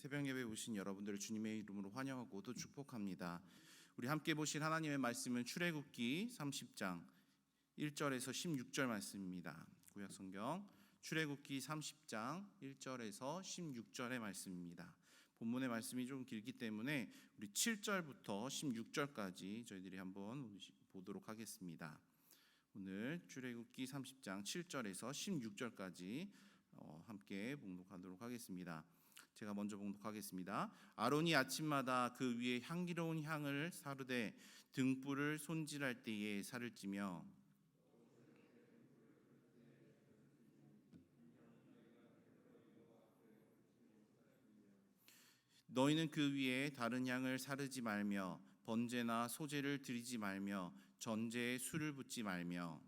새벽 예배 오신 여러분들을 주님의 이름으로 환영하고 또 축복합니다. 우리 함께 보실 하나님의 말씀은 출애굽기 30장 1절에서 16절 말씀입니다. 구약 성경 출애굽기 30장 1절에서 16절의 말씀입니다. 본문의 말씀이 좀 길기 때문에 우리 7절부터 16절까지 저희들이 한번 보도록 하겠습니다. 오늘 출애굽기 30장 7절에서 16절까지 함께 봉독하도록 하겠습니다. 제가 먼저 봉독하겠습니다. 아론이 아침마다 그 위에 향기로운 향을 사르되 등불을 손질할 때에 살을 찌며 너희는 그 위에 다른 향을 사르지 말며 번제나 소제를 드리지 말며 전제에 술을 붓지 말며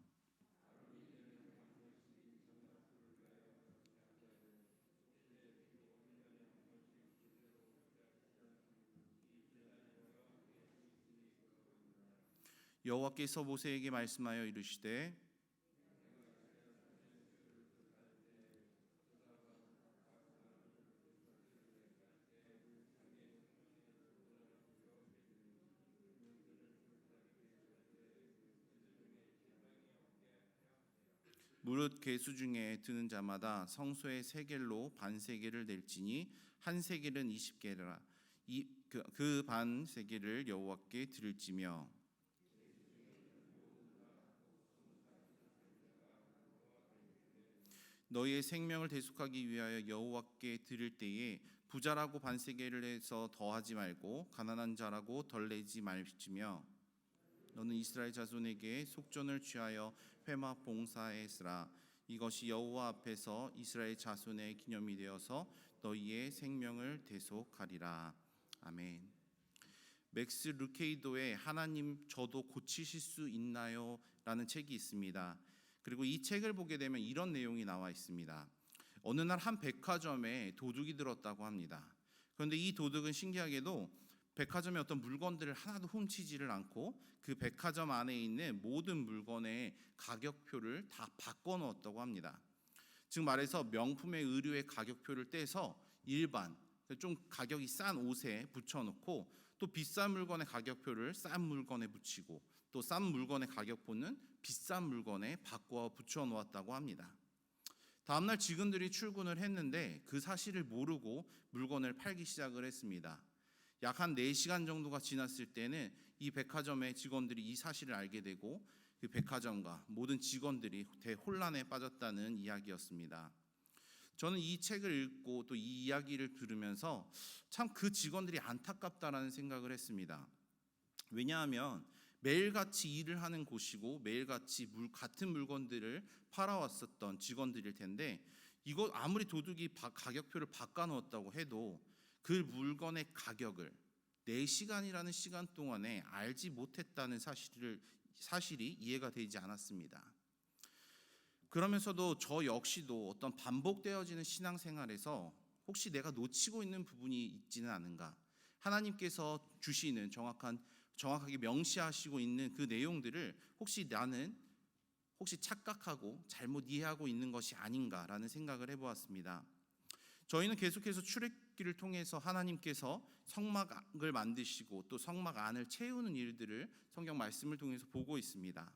여호와께서 모세에게 말씀하여 이르시되 무릇 계수 중에 드는 자마다 성소의 세겔로 반 세겔을 낼지니 한 세겔은 20개라 그 반 세겔을 여호와께 드릴지며 너희의 생명을 대속하기 위하여 여호와께 드릴 때에 부자라고 반 세겔을 해서 더하지 말고 가난한 자라고 덜 내지 말지며 너는 이스라엘 자손에게 속전을 취하여 회막 봉사했으라. 이것이 여호와 앞에서 이스라엘 자손의 기념이 되어서 너희의 생명을 대속하리라. 아멘. 맥스 루케이도의 하나님 저도 고치실 수 있나요? 라는 책이 있습니다. 그리고 이 책을 보게 되면 이런 내용이 나와 있습니다. 어느 날 한 백화점에 도둑이 들었다고 합니다. 그런데 이 도둑은 신기하게도 백화점의 어떤 물건들을 하나도 훔치지를 않고 그 백화점 안에 있는 모든 물건의 가격표를 다 바꿔 넣었다고 합니다. 즉 말해서 명품의 의류의 가격표를 떼서 일반 좀 가격이 싼 옷에 붙여놓고 또 비싼 물건의 가격표를 싼 물건에 붙이고 또 싼 물건의 가격표는 비싼 물건에 바꿔 붙여 놓았다고 합니다. 다음날 직원들이 출근을 했는데 그 사실을 모르고 물건을 팔기 시작을 했습니다. 약 한 4시간 정도가 지났을 때는 이 백화점의 직원들이 이 사실을 알게 되고 그 백화점과 모든 직원들이 대혼란에 빠졌다는 이야기였습니다. 저는 이 책을 읽고 또 이 이야기를 들으면서 참 그 직원들이 안타깝다라는 생각을 했습니다. 왜냐하면 매일같이 일을 하는 곳이고 매일같이 같은 물건들을 팔아왔었던 직원들일 텐데 이거 아무리 도둑이 가격표를 바꿔놓았다고 해도 그 물건의 가격을 4시간이라는 시간 동안에 알지 못했다는 사실이 이해가 되지 않았습니다. 그러면서도 저 역시도 어떤 반복되어지는 신앙생활에서 혹시 내가 놓치고 있는 부분이 있지는 않은가? 하나님께서 주시는 정확하게 명시하시고 있는 그 내용들을 나는 착각하고 잘못 이해하고 있는 것이 아닌가라는 생각을 해보았습니다. 저희는 계속해서 출애굽기를 통해서 하나님께서 성막을 만드시고 또 성막 안을 채우는 일들을 성경 말씀을 통해서 보고 있습니다.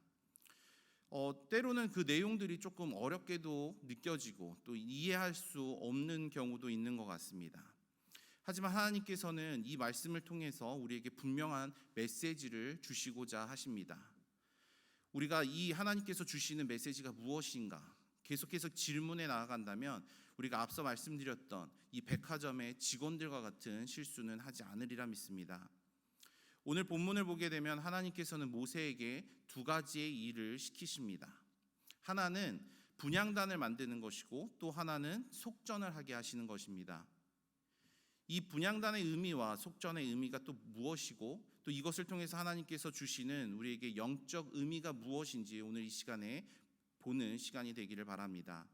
때로는 그 내용들이 조금 어렵게도 느껴지고 또 이해할 수 없는 경우도 있는 것 같습니다. 하지만 하나님께서는 이 말씀을 통해서 우리에게 분명한 메시지를 주시고자 하십니다. 우리가 이 하나님께서 주시는 메시지가 무엇인가? 계속해서 질문해 나아간다면 우리가 앞서 말씀드렸던 이 백화점의 직원들과 같은 실수는 하지 않으리라 믿습니다. 오늘 본문을 보게 되면 하나님께서는 모세에게 2가지의 일을 시키십니다. 하나는 분향단을 만드는 것이고 또 하나는 속전을 하게 하시는 것입니다. 이 분향단의 의미와 속전의 의미가 또 무엇이고 또 이것을 통해서 하나님께서 주시는 우리에게 영적 의미가 무엇인지 오늘 이 시간에 보는 시간이 되기를 바랍니다.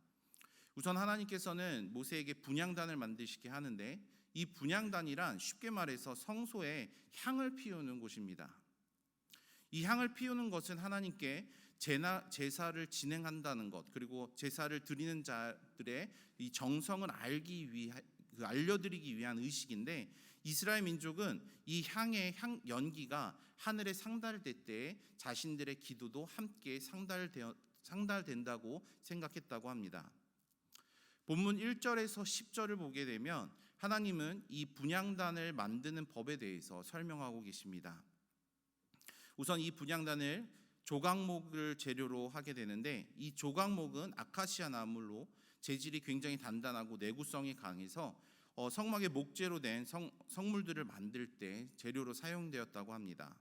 우선 하나님께서는 모세에게 분향단을 만드시게 하는데 이 분향단이란 쉽게 말해서 성소에 향을 피우는 곳입니다. 이 향을 피우는 것은 하나님께 제사를 진행한다는 것, 그리고 제사를 드리는 자들의 이 정성을 알기 알려드리기 위한 의식인데, 이스라엘 민족은 이 향의 연기가 하늘에 상달될 때 자신들의 기도도 함께 상달된다고 생각했다고 합니다. 본문 1절에서 10절을 보게 되면 하나님은 이 분향단을 만드는 법에 대해서 설명하고 계십니다. 우선 이 분향단을 조각목을 재료로 하게 되는데, 이 조각목은 아카시아 나무로 재질이 굉장히 단단하고 내구성이 강해서 성막의 목재로 낸 성물들을 만들 때 재료로 사용되었다고 합니다.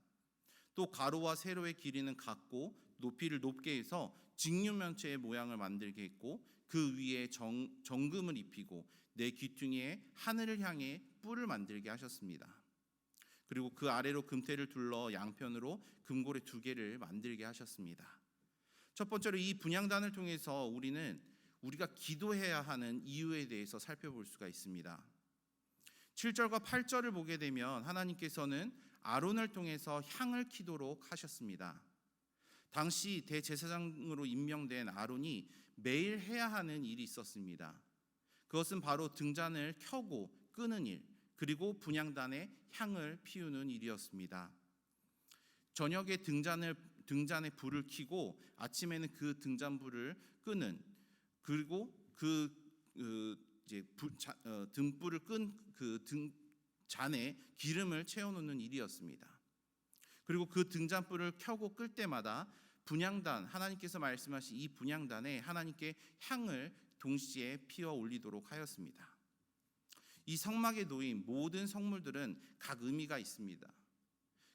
또 가로와 세로의 길이는 같고 높이를 높게 해서 직류면체의 모양을 만들게 했고, 그 위에 정금을 입히고 네 귀퉁이에 하늘을 향해 뿔을 만들게 하셨습니다. 그리고 그 아래로 금태를 둘러 양편으로 금고래 2개를 만들게 하셨습니다. 첫 번째로 이 분향단을 통해서 우리가 기도해야 하는 이유에 대해서 살펴볼 수가 있습니다. 7절과 8절을 보게 되면 하나님께서는 아론을 통해서 향을 키도록 하셨습니다. 당시 대제사장으로 임명된 아론이 매일 해야 하는 일이 있었습니다. 그것은 바로 등잔을 켜고 끄는 일, 그리고 분향단에 향을 피우는 일이었습니다. 저녁에 등잔에 불을 켜고 아침에는 그 등잔불을 끄는, 그리고 등불을 끈 그 등잔에 기름을 채워놓는 일이었습니다. 그리고 그 등잔불을 켜고 끌 때마다 분향단, 하나님께서 말씀하신 이 분향단에 하나님께 향을 동시에 피워 올리도록 하였습니다. 이 성막에 놓인 모든 성물들은 각 의미가 있습니다.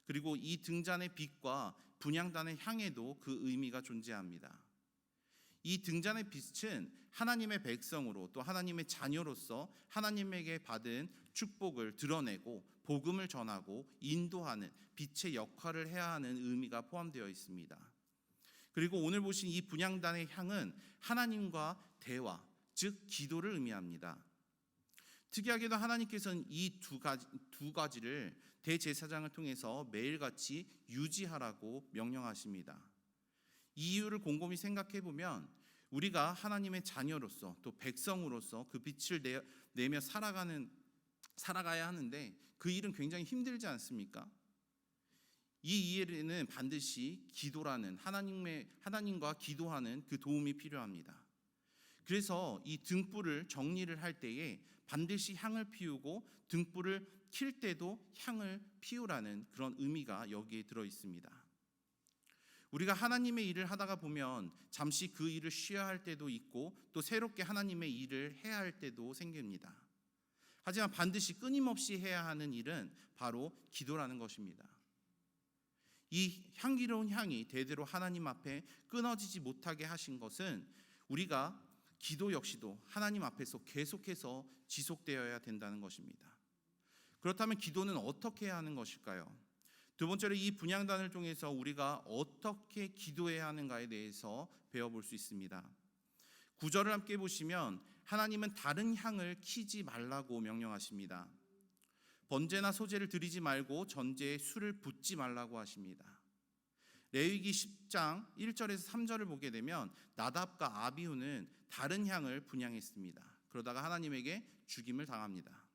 그리고 이 등잔의 빛과 분향단의 향에도 그 의미가 존재합니다. 이 등잔의 빛은 하나님의 백성으로, 또 하나님의 자녀로서 하나님에게 받은 축복을 드러내고 복음을 전하고 인도하는 빛의 역할을 해야 하는 의미가 포함되어 있습니다. 그리고 오늘 보신 이 분향단의 향은 하나님과 대화, 즉 기도를 의미합니다. 특이하게도 하나님께서는 이 두 가지를 대제사장을 통해서 매일같이 유지하라고 명령하십니다. 이 이유를 곰곰이 생각해 보면 우리가 하나님의 자녀로서 또 백성으로서 그 빛을 내며 살아가야 하는데 그 일은 굉장히 힘들지 않습니까? 이 일에는 반드시 기도라는 하나님과 기도하는 그 도움이 필요합니다. 그래서 이 등불을 정리를 할 때에 반드시 향을 피우고 등불을 킬 때도 향을 피우라는 그런 의미가 여기에 들어 있습니다. 우리가 하나님의 일을 하다가 보면 잠시 그 일을 쉬어야 할 때도 있고 또 새롭게 하나님의 일을 해야 할 때도 생깁니다. 하지만 반드시 끊임없이 해야 하는 일은 바로 기도라는 것입니다. 이 향기로운 향이 대대로 하나님 앞에 끊어지지 못하게 하신 것은 우리가 기도 역시도 하나님 앞에서 계속해서 지속되어야 된다는 것입니다. 그렇다면 기도는 어떻게 해야 하는 것일까요? 두 번째로 이 분향단을 통해서 우리가 어떻게 기도해야 하는가에 대해서 배워볼 수 있습니다. 9절을 함께 보시면 하나님은 다른 향을 키지 말라고 명령하십니다. 번제나 소제를 드리지 말고 전제에 술을 붓지 말라고 하십니다. 레위기 10장 1절에서 3절을 보게 되면 나답과 아비후는 다른 향을 분향했습니다. 그러다가 하나님에게 죽임을 당합니다.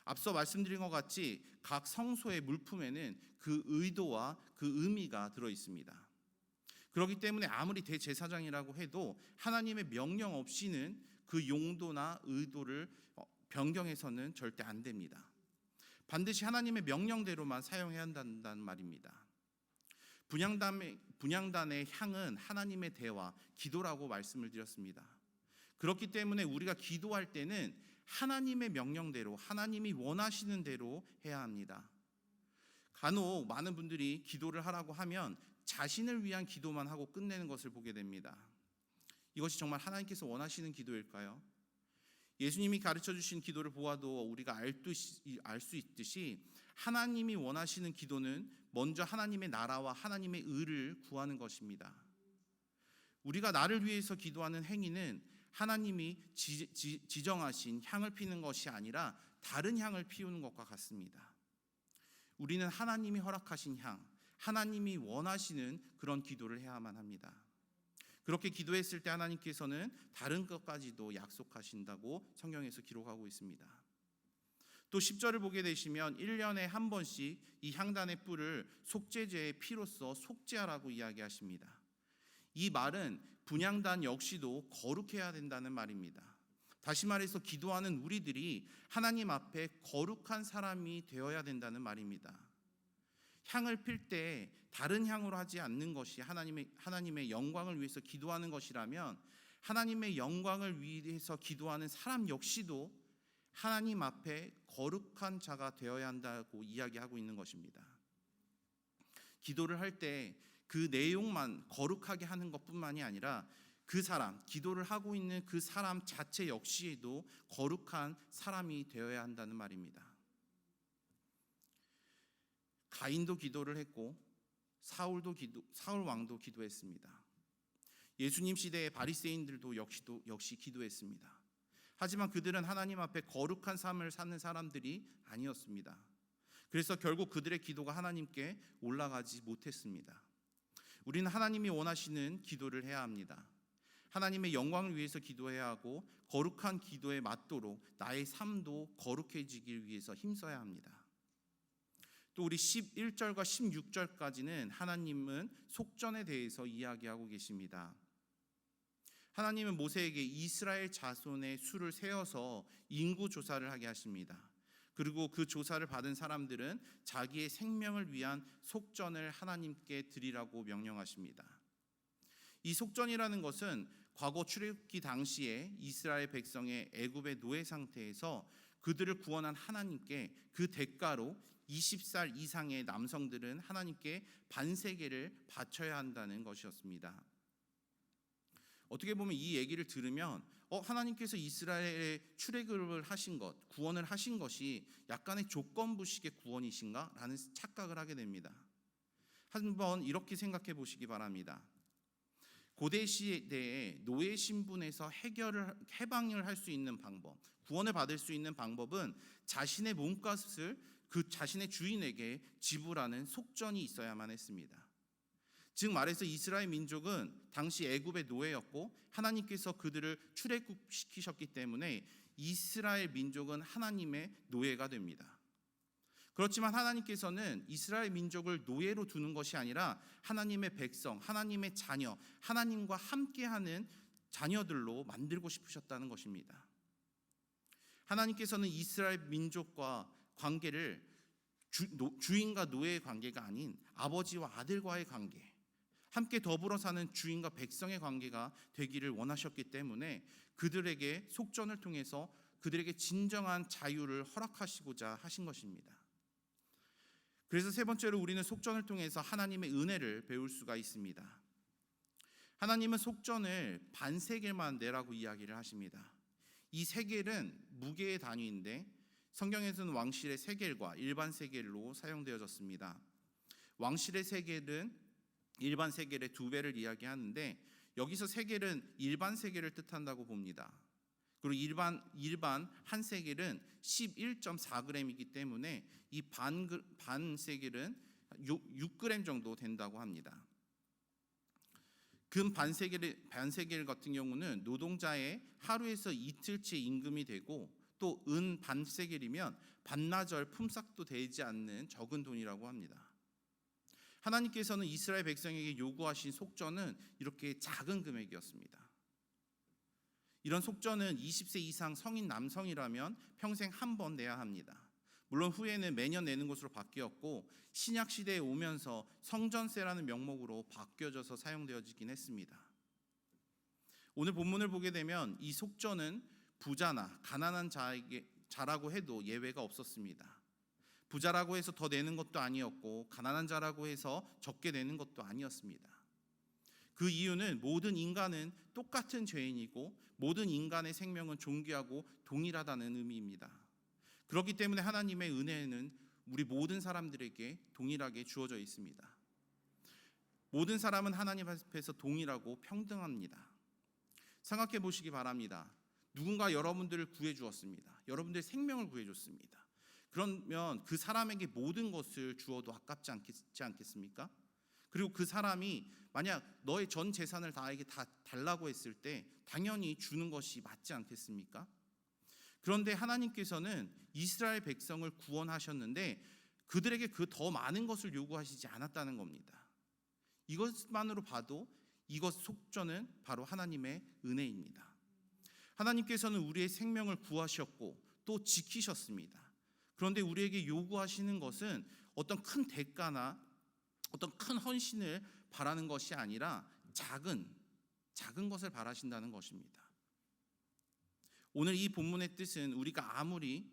앞서 말씀드린 것 같이 각 성소의 물품에는 그 의도와 그 의미가 들어 있습니다. 그렇기 때문에 아무리 대제사장이라고 해도 하나님의 명령 없이는 그 용도나 의도를 변경해서는 절대 안 됩니다. 반드시 하나님의 명령대로만 사용해야 한다는 말입니다. 분향단의 향은 하나님의 대화, 기도라고 말씀을 드렸습니다. 그렇기 때문에 우리가 기도할 때는 하나님의 명령대로, 하나님이 원하시는 대로 해야 합니다. 간혹 많은 분들이 기도를 하라고 하면 자신을 위한 기도만 하고 끝내는 것을 보게 됩니다. 이것이 정말 하나님께서 원하시는 기도일까요? 예수님이 가르쳐 주신 기도를 보아도 우리가 알 수 있듯이 하나님이 원하시는 기도는 먼저 하나님의 나라와 하나님의 의를 구하는 것입니다. 우리가 나를 위해서 기도하는 행위는 하나님이 지정하신 향을 피우는 것이 아니라 다른 향을 피우는 것과 같습니다. 우리는 하나님이 허락하신 향, 하나님이 원하시는 그런 기도를 해야만 합니다. 그렇게 기도했을 때 하나님께서는 다른 것까지도 약속하신다고 성경에서 기록하고 있습니다. 또 10절을 보게 되시면 1년에 한 번씩 이 향단의 뿔을 속죄제의 피로써 속죄하라고 이야기하십니다. 이 말은 분향단 역시도 거룩해야 된다는 말입니다. 다시 말해서 기도하는 우리들이 하나님 앞에 거룩한 사람이 되어야 된다는 말입니다. 향을 필 때 다른 향으로 하지 않는 것이 하나님의 영광을 위해서 기도하는 것이라면 하나님의 영광을 위해서 기도하는 사람 역시도 하나님 앞에 거룩한 자가 되어야 한다고 이야기하고 있는 것입니다. 기도를 할 때 그 내용만 거룩하게 하는 것뿐만이 아니라 그 사람, 기도를 하고 있는 그 사람 자체 역시도 거룩한 사람이 되어야 한다는 말입니다. 가인도 기도를 했고 사울 왕도 기도했습니다. 예수님 시대의 바리새인들도 역시 기도했습니다. 하지만 그들은 하나님 앞에 거룩한 삶을 사는 사람들이 아니었습니다. 그래서 결국 그들의 기도가 하나님께 올라가지 못했습니다. 우리는 하나님이 원하시는 기도를 해야 합니다. 하나님의 영광을 위해서 기도해야 하고 거룩한 기도에 맞도록 나의 삶도 거룩해지길 위해서 힘써야 합니다. 또 우리 11절과 16절까지는 하나님은 속전에 대해서 이야기하고 계십니다. 하나님은 모세에게 이스라엘 자손의 수를 세어서 인구 조사를 하게 하십니다. 그리고 그 조사를 받은 사람들은 자기의 생명을 위한 속전을 하나님께 드리라고 명령하십니다. 이 속전이라는 것은 과거 출애굽기 당시에 이스라엘 백성의 애굽의 노예 상태에서 그들을 구원한 하나님께 그 대가로 20살 이상의 남성들은 하나님께 반세계를 바쳐야 한다는 것이었습니다. 어떻게 보면 이 얘기를 들으면 하나님께서 이스라엘의 출애굽을 하신 것, 구원을 하신 것이 약간의 조건부식의 구원이신가? 라는 착각을 하게 됩니다. 한번 이렇게 생각해 보시기 바랍니다. 고대 시대에 노예 신분에서 해방을 할 수 있는 방법, 구원을 받을 수 있는 방법은 자신의 몸값을 그 자신의 주인에게 지불하는 속전이 있어야만 했습니다. 즉 말해서 이스라엘 민족은 당시 애굽의 노예였고 하나님께서 그들을 출애굽시키셨기 때문에 이스라엘 민족은 하나님의 노예가 됩니다. 그렇지만 하나님께서는 이스라엘 민족을 노예로 두는 것이 아니라 하나님의 백성, 하나님의 자녀, 하나님과 함께하는 자녀들로 만들고 싶으셨다는 것입니다. 하나님께서는 이스라엘 민족과 관계를 주인과 노예의 관계가 아닌 아버지와 아들과의 관계, 함께 더불어 사는 주인과 백성의 관계가 되기를 원하셨기 때문에 그들에게 속전을 통해서 그들에게 진정한 자유를 허락하시고자 하신 것입니다. 그래서 세 번째로 우리는 속전을 통해서 하나님의 은혜를 배울 수가 있습니다. 하나님은 속전을 반세겔만 내라고 이야기를 하십니다. 이 세겔은 무게의 단위인데 성경에서는 왕실의 세겔과 일반 세겔로 사용되어졌습니다. 왕실의 세겔은 일반 세겔의 2배를 이야기하는데 여기서 세겔은 일반 세겔을 뜻한다고 봅니다. 그리고 일반 한 세겔은 11.4g이기 때문에 이 반 세겔은 6g 정도 된다고 합니다. 금 반 세겔 같은 경우는 노동자의 하루에서 이틀치 임금이 되고 또 은 반 세겔이면 반나절 품삯도 되지 않는 적은 돈이라고 합니다. 하나님께서는 이스라엘 백성에게 요구하신 속전은 이렇게 작은 금액이었습니다. 이런 속전은 20세 이상 성인 남성이라면 평생 한 번 내야 합니다. 물론 후에는 매년 내는 것으로 바뀌었고 신약 시대에 오면서 성전세라는 명목으로 바뀌어져서 사용되어지긴 했습니다. 오늘 본문을 보게 되면 이 속전은 부자나 가난한 자라고 해도 예외가 없었습니다. 부자라고 해서 더 내는 것도 아니었고 가난한 자라고 해서 적게 내는 것도 아니었습니다. 그 이유는 모든 인간은 똑같은 죄인이고 모든 인간의 생명은 존귀하고 동일하다는 의미입니다. 그렇기 때문에 하나님의 은혜는 우리 모든 사람들에게 동일하게 주어져 있습니다. 모든 사람은 하나님 앞에서 동일하고 평등합니다. 생각해 보시기 바랍니다. 누군가 여러분들을 구해 주었습니다. 여러분들의 생명을 구해 줬습니다. 그러면 그 사람에게 모든 것을 주어도 아깝지 않겠습니까? 그리고 그 사람이 만약 너의 전 재산을 나에게 다 달라고 했을 때 당연히 주는 것이 맞지 않겠습니까? 그런데 하나님께서는 이스라엘 백성을 구원하셨는데 그들에게 그 더 많은 것을 요구하시지 않았다는 겁니다. 이것만으로 봐도 이것 속전은 바로 하나님의 은혜입니다. 하나님께서는 우리의 생명을 구하셨고 또 지키셨습니다. 그런데 우리에게 요구하시는 것은 어떤 큰 대가나 어떤 큰 헌신을 바라는 것이 아니라 작은 것을 바라신다는 것입니다. 오늘 이 본문의 뜻은 우리가 아무리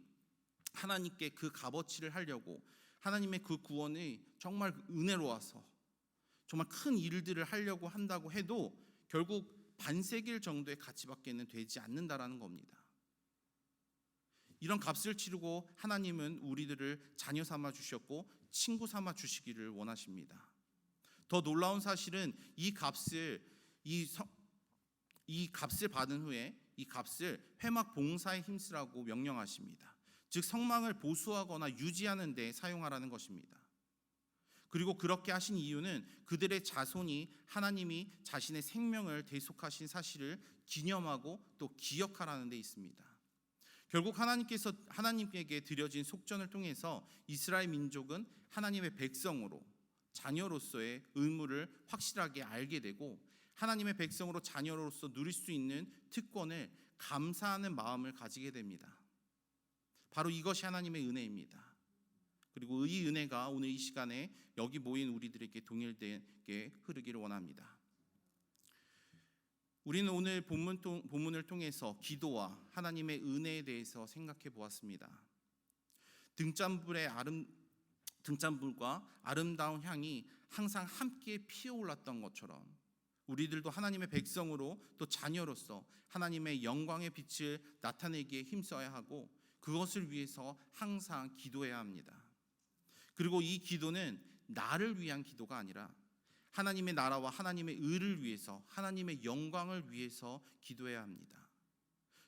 하나님께 그 값어치를 하려고 하나님의 그 구원이 정말 은혜로워서 정말 큰 일들을 하려고 한다고 해도 결국 반세길 정도의 가치밖에는 되지 않는다라는 겁니다. 이런 값을 치르고 하나님은 우리들을 자녀 삼아 주셨고 친구 삼아 주시기를 원하십니다. 더 놀라운 사실은 이 값을 받은 후에 이 값을 회막 봉사에 힘쓰라고 명령하십니다. 즉 성망을 보수하거나 유지하는 데 사용하라는 것입니다. 그리고 그렇게 하신 이유는 그들의 자손이 하나님이 자신의 생명을 대속하신 사실을 기념하고 또 기억하라는 데 있습니다. 결국 하나님에게 드려진 속전을 통해서 이스라엘 민족은 하나님의 백성으로 자녀로서의 의무를 확실하게 알게 되고 하나님의 백성으로 자녀로서 누릴 수 있는 특권을 감사하는 마음을 가지게 됩니다. 바로 이것이 하나님의 은혜입니다. 그리고 이 은혜가 오늘 이 시간에 여기 모인 우리들에게 동일되게 흐르기를 원합니다. 우리는 오늘 본문을 통해서 기도와 하나님의 은혜에 대해서 생각해 보았습니다. 등잔불과 아름다운 향이 항상 함께 피어올랐던 것처럼 우리들도 하나님의 백성으로 또 자녀로서 하나님의 영광의 빛을 나타내기에 힘써야 하고 그것을 위해서 항상 기도해야 합니다. 그리고 이 기도는 나를 위한 기도가 아니라 하나님의 나라와 하나님의 의를 위해서 하나님의 영광을 위해서 기도해야 합니다.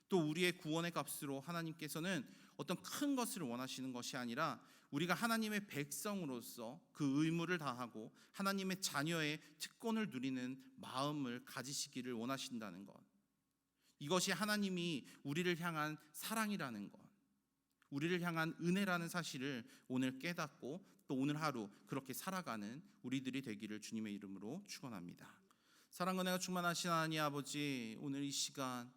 또 우리의 구원의 값으로 하나님께서는 어떤 큰 것을 원하시는 것이 아니라 우리가 하나님의 백성으로서 그 의무를 다하고 하나님의 자녀의 특권을 누리는 마음을 가지시기를 원하신다는 것. 이것이 하나님이 우리를 향한 사랑이라는 것, 우리를 향한 은혜라는 사실을 오늘 깨닫고 또 오늘 하루 그렇게 살아가는 우리들이 되기를 주님의 이름으로 축원합니다. 사랑 은혜가 충만하신 하나님 아버지, 오늘 이 시간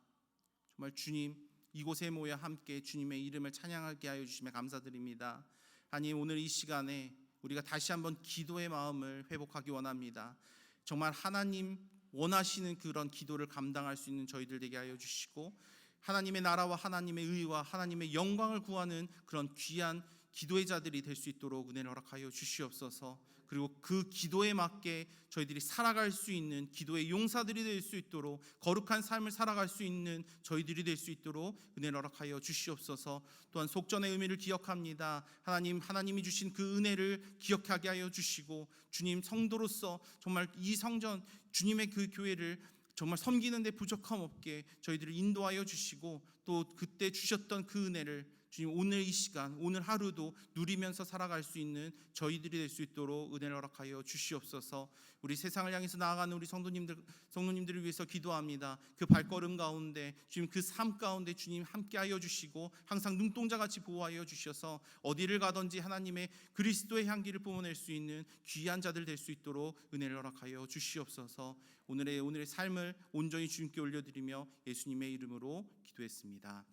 정말 주님 이곳에 모여 함께 주님의 이름을 찬양하게 하여 주시며 감사드립니다. 하나님, 오늘 이 시간에 우리가 다시 한번 기도의 마음을 회복하기 원합니다. 정말 하나님 원하시는 그런 기도를 감당할 수 있는 저희들 되게 하여 주시고 하나님의 나라와 하나님의 의와 하나님의 영광을 구하는 그런 귀한 기도의 자들이 될 수 있도록 은혜를 허락하여 주시옵소서. 그리고 그 기도에 맞게 저희들이 살아갈 수 있는 기도의 용사들이 될 수 있도록 거룩한 삶을 살아갈 수 있는 저희들이 될 수 있도록 은혜를 허락하여 주시옵소서. 또한 속전의 의미를 기억합니다. 하나님이 주신 그 은혜를 기억하게 하여 주시고 주님 성도로서 정말 이 성전 주님의 그 교회를 정말 섬기는 데 부족함 없게 저희들을 인도하여 주시고 또 그때 주셨던 그 은혜를 주님 오늘 이 시간 오늘 하루도 누리면서 살아갈 수 있는 저희들이 될 수 있도록 은혜를 허락하여 주시옵소서. 우리 세상을 향해서 나아가는 우리 성도님들을 위해서 기도합니다. 그 발걸음 가운데 주님 그 삶 가운데 주님 함께하여 주시고 항상 눈동자같이 보호하여 주셔서 어디를 가든지 하나님의 그리스도의 향기를 뿜어낼 수 있는 귀한 자들 될 수 있도록 은혜를 허락하여 주시옵소서. 오늘의 삶을 온전히 주님께 올려드리며 예수님의 이름으로 기도했습니다.